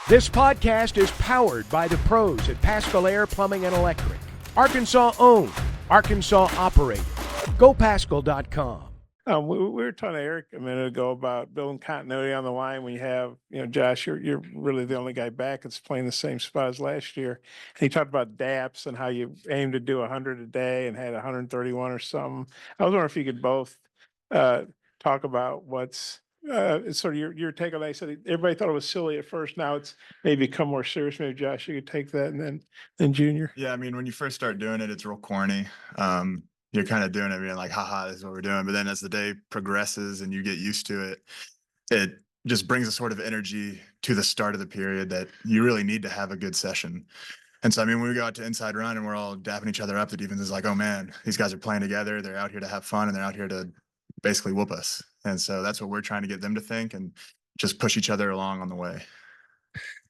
This podcast is powered by the pros at Pascal Air Plumbing and Electric. Arkansas owned, Arkansas operated. GoPascal.com. We were talking to Eric a minute ago about building continuity on the line when you have, Josh, you're really the only guy back that's playing the same spot as last year. And he talked about DAPS and how you aim to do 100 a day and had 131 or something. I was wondering if you could both talk about what's sort of your take on that. I said everybody thought it was silly at first. Now it's maybe become more serious. Maybe Josh, you could take that, and then Junior. Yeah, I mean, when you first start doing it, it's real corny. You're kind of doing it, being like, haha, this is what we're doing. But then as the day progresses and you get used to it, it just brings a sort of energy to the start of the period that you really need to have a good session. And so, I mean, when we go out to inside run and we're all dapping each other up, the defense is like, oh man, these guys are playing together. They're out here to have fun and they're out here to basically whoop us. And so that's what we're trying to get them to think and just push each other along on the way.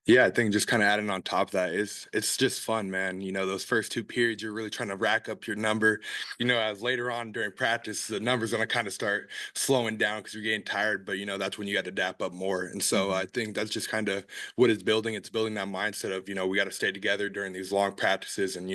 Yeah, I think just kind of adding on top of that is it's just fun, man. Those first two periods, you're really trying to rack up your number. As later on during practice, the number's going to kind of start slowing down because you're getting tired. But, that's when you got to dap up more. And so I think that's just kind of what it's building. It's building that mindset of, we got to stay together during these long practices and,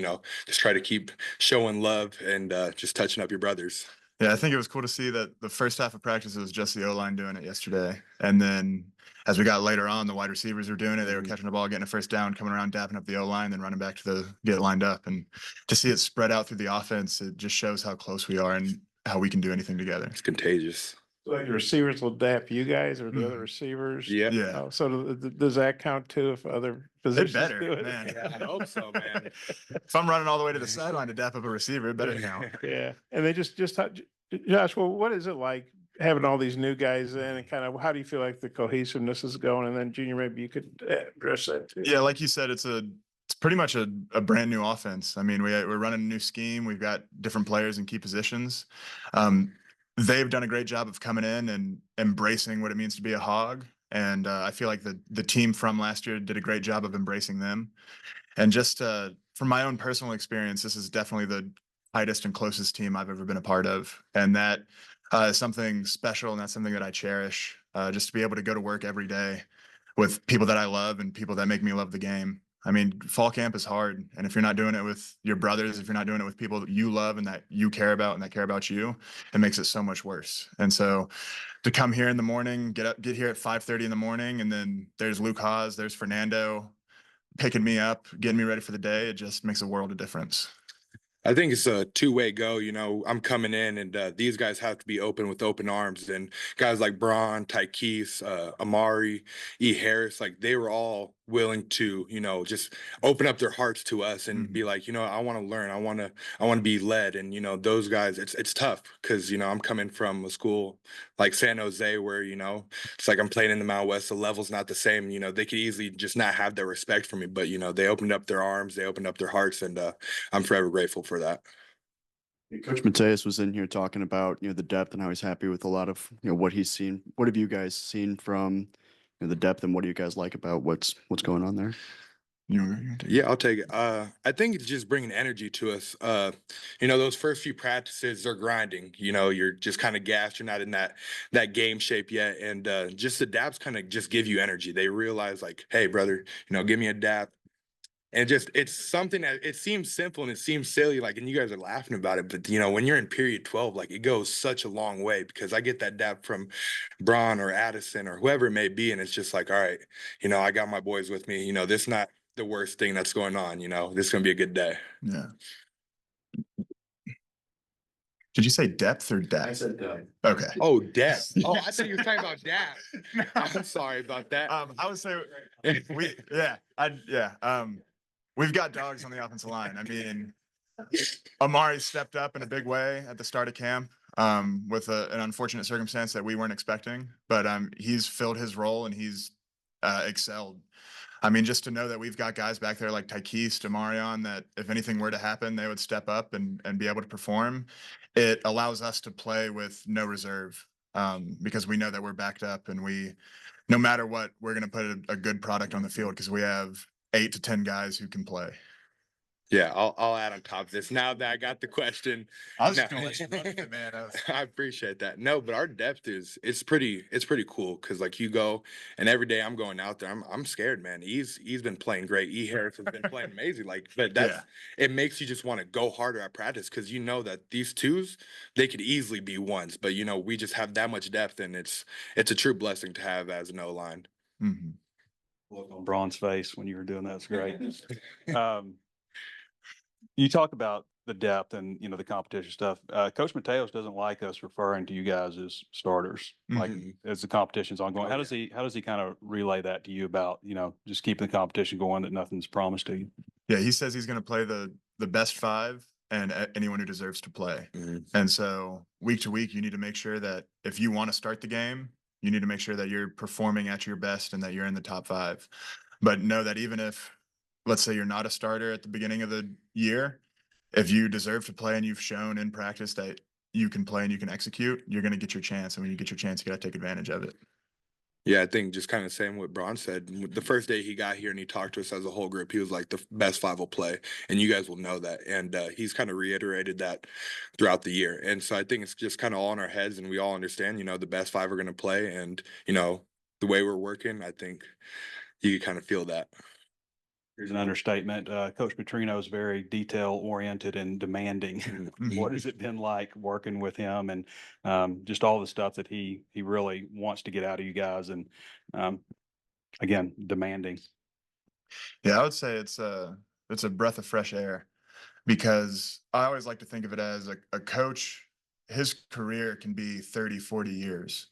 just try to keep showing love and just touching up your brothers. Yeah, I think it was cool to see that the first half of practice, it was just the O-line doing it yesterday. And then as we got later on, the wide receivers were doing it. They were catching the ball, getting a first down, coming around, dapping up the O-line, then running back to get lined up. And to see it spread out through the offense, it just shows how close we are and how we can do anything together. It's contagious. So like the receivers will dap you guys or the other receivers? Yeah. So does that count too if other positions It better, do it? man. Yeah, I hope so, man. If I'm running all the way to the sideline to dap up a receiver, it better count. Yeah. And they just Josh, well, what is it like having all these new guys in and kind of how do you feel like the cohesiveness is going? And then Junior, maybe you could address that too. Yeah, like you said, it's pretty much a brand new offense. I mean, we're running a new scheme. We've got different players in key positions. They've done a great job of coming in and embracing what it means to be a Hog. And I feel like the team from last year did a great job of embracing them. And just from my own personal experience, this is definitely the tightest and closest team I've ever been a part of. And that is something special, and that's something that I cherish, just to be able to go to work every day with people that I love and people that make me love the game. I mean, fall camp is hard. And if you're not doing it with your brothers, if you're not doing it with people that you love and that you care about and that care about you, it makes it so much worse. And so to come here in the morning, get here at 5:30 in the morning, and then there's Luke Haas, there's Fernando picking me up, getting me ready for the day, it just makes a world of difference. I think it's a two-way go. I'm coming in and these guys have to be open with open arms. And guys like Braun, Tykees, Amari, E. Harris, like they were all willing to, just open up their hearts to us and be like, I want to learn. I want to be led. And, those guys, it's tough because, I'm coming from a school like San Jose where, it's like I'm playing in the Mountain West. The level's not the same. They could easily just not have their respect for me. But, they opened up their arms, they opened up their hearts, and I'm forever grateful for that. Coach Mateus was in here talking about, the depth and how he's happy with a lot of, what he's seen. What have you guys seen from the depth, and what do you guys like about what's going on there? Yeah, I'll take it. I think it's just bringing energy to us. Those first few practices, they're grinding. You're just kind of gassed. You're not in that game shape yet. And just the daps kind of just give you energy. They realize like, hey, brother, give me a dap. And it's something that it seems simple and it seems silly, like, and you guys are laughing about it, but when you're in period 12, like it goes such a long way because I get that dap from Braun or Addison or whoever it may be, and it's just like, all right, I got my boys with me. This is not the worst thing that's going on. This is gonna be a good day. Yeah. Did you say depth or depth? I said depth. Okay. Oh, depth. Oh, I thought you were talking about depth. I'm sorry about that. I would say we've got dogs on the offensive line. I mean, Amari stepped up in a big way at the start of camp with an unfortunate circumstance that we weren't expecting, but he's filled his role and he's excelled. I mean, just to know that we've got guys back there like Tykees, Demarion, that if anything were to happen, they would step up and be able to perform. It allows us to play with no reserve because we know that we're backed up and no matter what, we're going to put a good product on the field because we have 8 to 10 guys who can play. Yeah, I'll add on top of this. Now that I got the question, I was no. just gonna let you run with it, man. I appreciate that. No, but our depth it's pretty cool because like you go and every day I'm going out there, I'm scared, man. He's been playing great. E Harris has been playing amazing. Like, but that's Yeah. it makes you just want to go harder at practice because you know that these twos they could easily be ones, but you know we just have that much depth and it's a true blessing to have as an O line. Mm-hmm. Look on Braun's face when you were doing that's great. You talk about the depth and the competition stuff. Coach Mateos doesn't like us referring to you guys as starters, like as the competition's ongoing. Oh, How does he kind of relay that to you about just keeping the competition going, that nothing's promised to you? Yeah, he says he's going to play the best five and anyone who deserves to play. And so week to week, you need to make sure that if you want to start the game, you need to make sure that you're performing at your best and that you're in the top five. But know that even if, let's say, you're not a starter at the beginning of the year, if you deserve to play and you've shown in practice that you can play and you can execute, you're going to get your chance. And when you get your chance, you got to take advantage of it. Yeah, I think just kind of saying what Braun said. The first day he got here and he talked to us as a whole group, he was like, the best five will play. And you guys will know that. And he's kind of reiterated that throughout the year. And so I think it's just kind of all in our heads and we all understand, the best five are going to play. And, the way we're working, I think you can kind of feel that. Here's an understatement. Coach Petrino is very detail oriented and demanding. What has it been like working with him and just all the stuff that he really wants to get out of you guys and again, demanding? Yeah, I would say it's a breath of fresh air because I always like to think of it as a coach, his career can be 30, 40 years.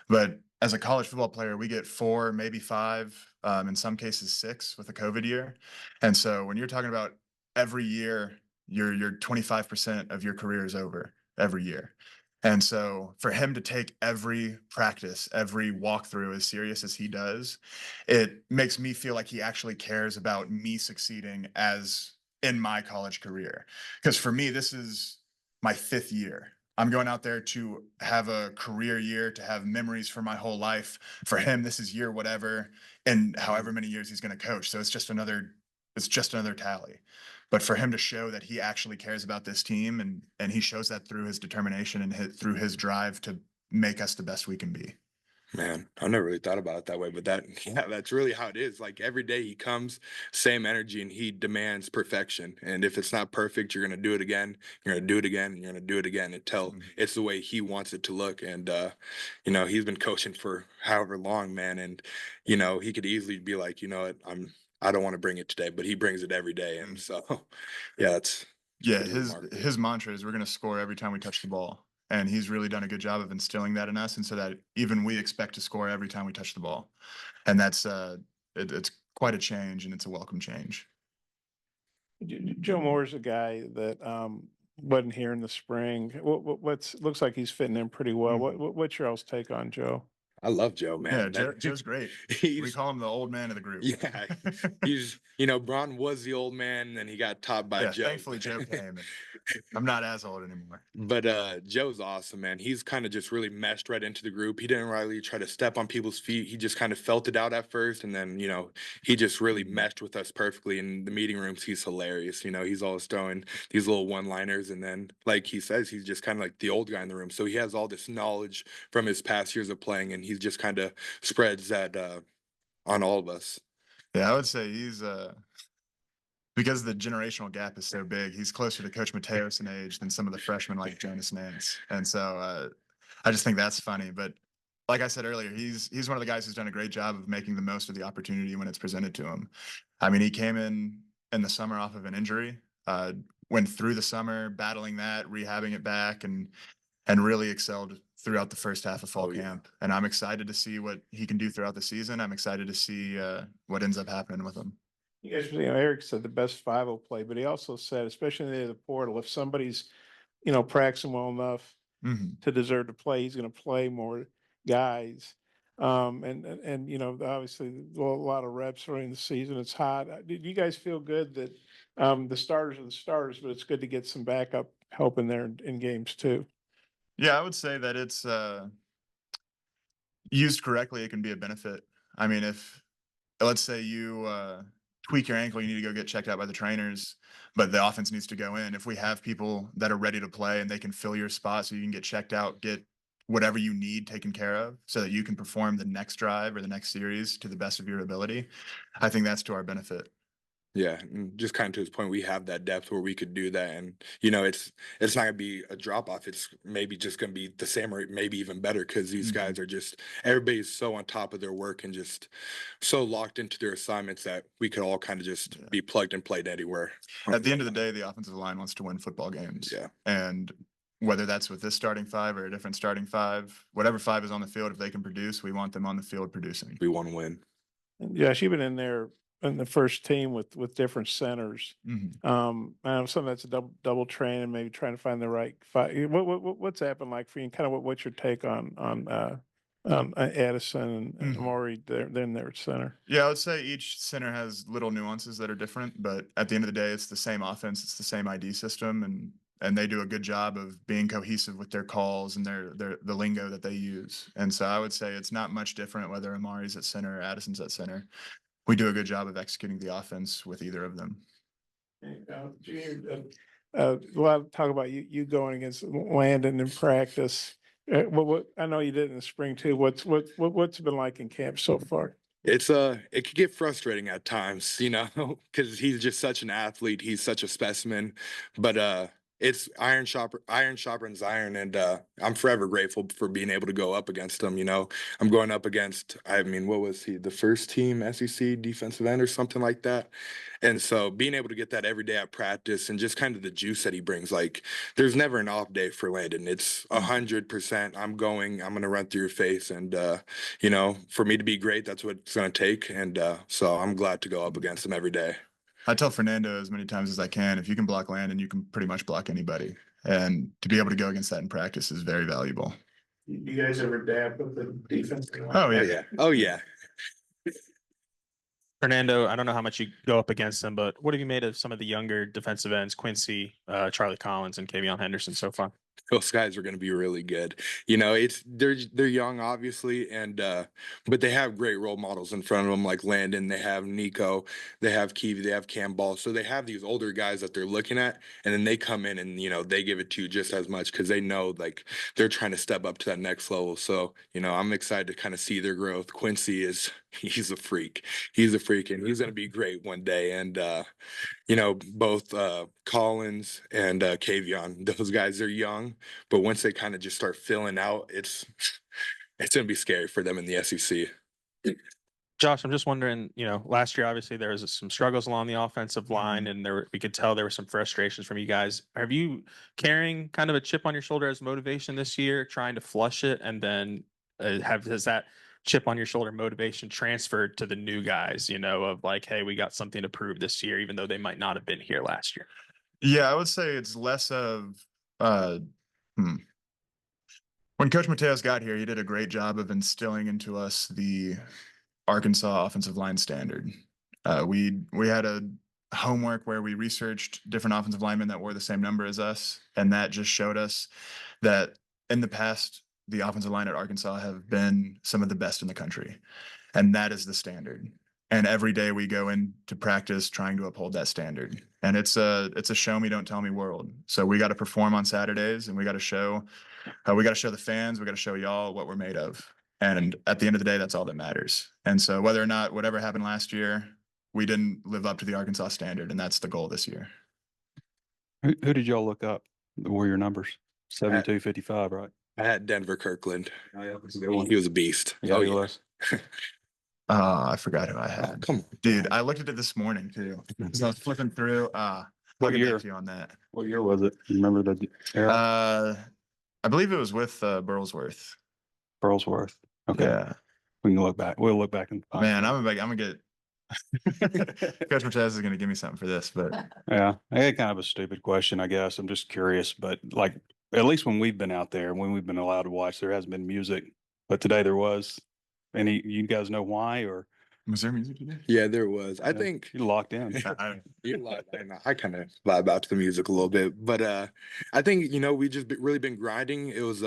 But as a college football player, we get 4, maybe 5, in some cases 6 with a COVID year. And so when you're talking about every year, your 25% of your career is over every year. And so for him to take every practice, every walkthrough as serious as he does, it makes me feel like he actually cares about me succeeding as in my college career. Because for me, this is my 5th year. I'm going out there to have a career year, to have memories for my whole life. For him, this is year whatever, and however many years he's going to coach. So it's just another tally. But for him to show that he actually cares about this team, and he shows that through his determination and through his drive to make us the best we can be. Man, I never really thought about it that way, but that's really how it is. Like every day he comes, same energy, and he demands perfection. And if it's not perfect, you're gonna do it again. You're gonna do it again, and you're gonna do it again until it's the way he wants it to look. And he's been coaching for however long, man. And he could easily be like, I don't want to bring it today, but he brings it every day. And so, yeah, it's pretty remarkable. His mantra is we're gonna score every time we touch the ball. And he's really done a good job of instilling that in us, and so that even we expect to score every time we touch the ball. And that's it's quite a change, and it's a welcome change. Joe Moore's a guy that wasn't here in the spring. Looks like he's fitting in pretty well. What's your all's take on Joe? I love Joe, man. Yeah, Joe's great. We call him the old man of the group. Yeah, he's Braun was the old man, and then he got taught by Joe. Thankfully, Joe came. I'm not as old anymore. But Joe's awesome, man. He's kind of just really meshed right into the group. He didn't really try to step on people's feet. He just kind of felt it out at first, and then he just really meshed with us perfectly. In the meeting rooms, he's hilarious. He's always throwing these little one-liners, and then like he says, he's just kind of like the old guy in the room. So he has all this knowledge from his past years of playing, and he's just kind of spreads that on all of us. Yeah, I would say he's because the generational gap is so big, he's closer to Coach Mateos in age than some of the freshmen like Jonas Nance. And so I just think that's funny. But like I said earlier, he's one of the guys who's done a great job of making the most of the opportunity when it's presented to him. I mean, he came in the summer off of an injury, went through the summer battling that, rehabbing it back, and really excelled throughout the first half of fall camp. And I'm excited to see what he can do throughout the season. I'm excited to see what ends up happening with him. You guys, Eric said the best five will play, but he also said, especially in the portal, if somebody's, practicing well enough to deserve to play, he's going to play more guys. And obviously a lot of reps during the season. It's hot. Did you guys feel good that the starters are the starters, but it's good to get some backup help in there in games too? Yeah, I would say that it's used correctly, it can be a benefit. I mean, if let's say you tweak your ankle, you need to go get checked out by the trainers, but the offense needs to go in. If we have people that are ready to play and they can fill your spot so you can get checked out, get whatever you need taken care of so that you can perform the next drive or the next series to the best of your ability, I think that's to our benefit. Yeah, and just kind of to his point, we have that depth where we could do that, and you know, it's not gonna be a drop off. It's maybe just gonna be the same or maybe even better because these guys are just everybody's so on top of their work and just so locked into their assignments that we could all kind of just be plugged and played anywhere. At the end of the day, the offensive line wants to win football games. Yeah. And whether that's with this starting five or a different starting five, whatever five is on the field, if they can produce, we want them on the field producing. We want to win. And Josh, you've been in there in the first team with different centers. Some that's a double training, maybe trying to find the right fight. What's happened like for you? And kind of what's your take on Addison and Amari there in their center? Yeah, I would say each center has little nuances that are different, but at the end of the day, it's the same offense, it's the same ID system, and they do a good job of being cohesive with their calls and the lingo that they use. And so I would say it's not much different whether Amari's at center or Addison's at center. We do a good job of executing the offense with either of them. Junior, a lot of talk about you going against Landon in practice. What I know you did in the spring too. What's it been like in camp so far? It could get frustrating at times, you know, because he's just such an athlete. He's such a specimen, but it's iron sharpens iron, and I'm forever grateful for being able to go up against him. You know, I'm going up against, I mean, what was he, the first team SEC defensive end or something like that? And so being able to get that every day at practice and just kind of the juice that he brings, like there's never an off day for Landon. It's 100%. I'm going to run through your face, and you know, for me to be great, that's what it's going to take. And so I'm glad to go up against him every day. I tell Fernando as many times as I can, if you can block Landon, you can pretty much block anybody. And to be able to go against that in practice is very valuable. You guys ever dab with the defense? Oh, yeah. Oh, yeah. Oh, yeah. Fernando, I don't know how much you go up against them, but what have you made of some of the younger defensive ends, Quincy, Charlie Collins, and Kavion Henderson so far? Those guys are going to be really good. You know, they're young, obviously, and but they have great role models in front of them, like Landon. They have Nico, they have Kiwi, they have Cam Ball. So they have these older guys that they're looking at, and then they come in and, you know, they give it to you just as much because they know like they're trying to step up to that next level. So, you know, I'm excited to kind of see their growth. Quincy he's a freak. He's a freak, and he's going to be great one day. And you know, both Collins and Kavion, those guys are young, but once they kind of just start filling out, it's going to be scary for them in the SEC. Josh, I'm just wondering, you know, last year, obviously there was some struggles along the offensive line, and we could tell there were some frustrations from you guys. Are you carrying kind of a chip on your shoulder as motivation this year, trying to flush it? And then has that chip on your shoulder motivation transferred to the new guys, you know, of like, hey, we got something to prove this year, even though they might not have been here last year? Yeah, I would say it's less of when Coach Mateos got here, he did a great job of instilling into us the Arkansas offensive line standard. We had a homework where we researched different offensive linemen that wore the same number as us, and that just showed us that in the past, the offensive line at Arkansas have been some of the best in the country, and that is the standard. And every day we go into practice trying to uphold that standard. And it's a show me, don't tell me world. So we got to perform on Saturdays, and we got to show the fans, we got to show y'all what we're made of. And at the end of the day, that's all that matters. And so whether or not whatever happened last year, we didn't live up to the Arkansas standard, and that's the goal this year. Who did y'all look up that were your numbers? 72-55, right? I had Denver Kirkland. Oh, yeah, He was a beast. Yeah, he was. I forgot who I had. Come on. Dude, I looked at it this morning too. So I was flipping through. I'll What get year? back to you on that. What year was it? You remember the era? I believe it was with Burlsworth. Burlsworth. Okay. Yeah. We can look back. We'll look back and find Man, I'm gonna get Coach Martez is gonna give me something for this, but Yeah, I had kind of a stupid question, I guess. I'm just curious, but like at least when we've been out there, when we've been allowed to watch, there hasn't been music. But today there was. You guys know why, or was there music today? Yeah, there was. I Yeah, think you locked in? you're locked in. I kind of vibe out to the music a little bit, but I think, you know, we just really been grinding. It was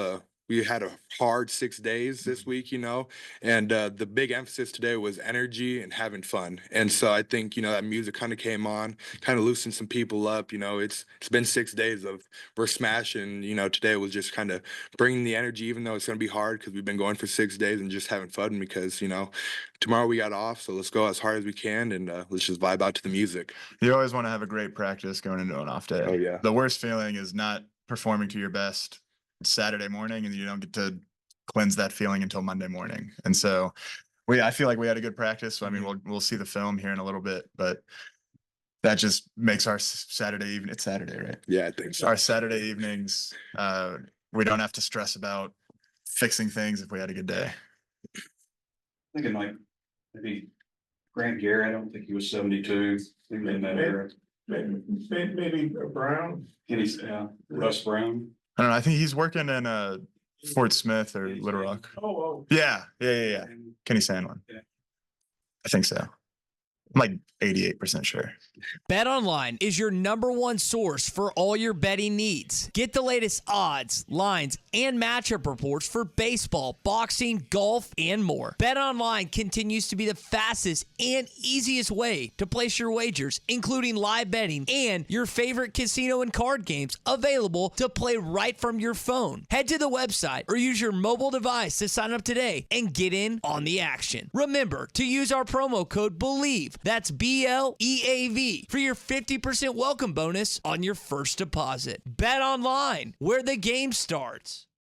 we had a hard 6 days this week, and the big emphasis today was energy and having fun. And so I think, that music kind of came on, kind of loosened some people up. It's been 6 days of we're smashing. Today was just kind of bringing the energy, even though it's going to be hard because we've been going for 6 days and just having fun because, tomorrow we got off. So let's go as hard as we can and let's just vibe out to the music. You always want to have a great practice going into an off day. Oh, yeah. The worst feeling is not performing to your best Saturday morning and you don't get to cleanse that feeling until Monday morning. And so I feel like we had a good practice. So, I mean, we'll see the film here in a little bit, but that just makes our Saturday evening. It's Saturday, right? Yeah, I think so. Our Saturday evenings, we don't have to stress about fixing things if we had a good day. Thinking like maybe Grant Gary, I don't think he was 72. Maybe in that era. Maybe Brown. Kenny's, Russ Brown. I don't know. I think he's working in Fort Smith or Little Rock. Oh. Yeah. Kenny Sandlin. Yeah. I think so. I'm like 88% sure. BetOnline is your #1 source for all your betting needs. Get the latest odds, lines, and matchup reports for baseball, boxing, golf, and more. BetOnline continues to be the fastest and easiest way to place your wagers, including live betting and your favorite casino and card games available to play right from your phone. Head to the website or use your mobile device to sign up today and get in on the action. Remember to use our promo code BELIEVE. That's BLEAV for your 50% welcome bonus on your first deposit. Bet online, where the game starts.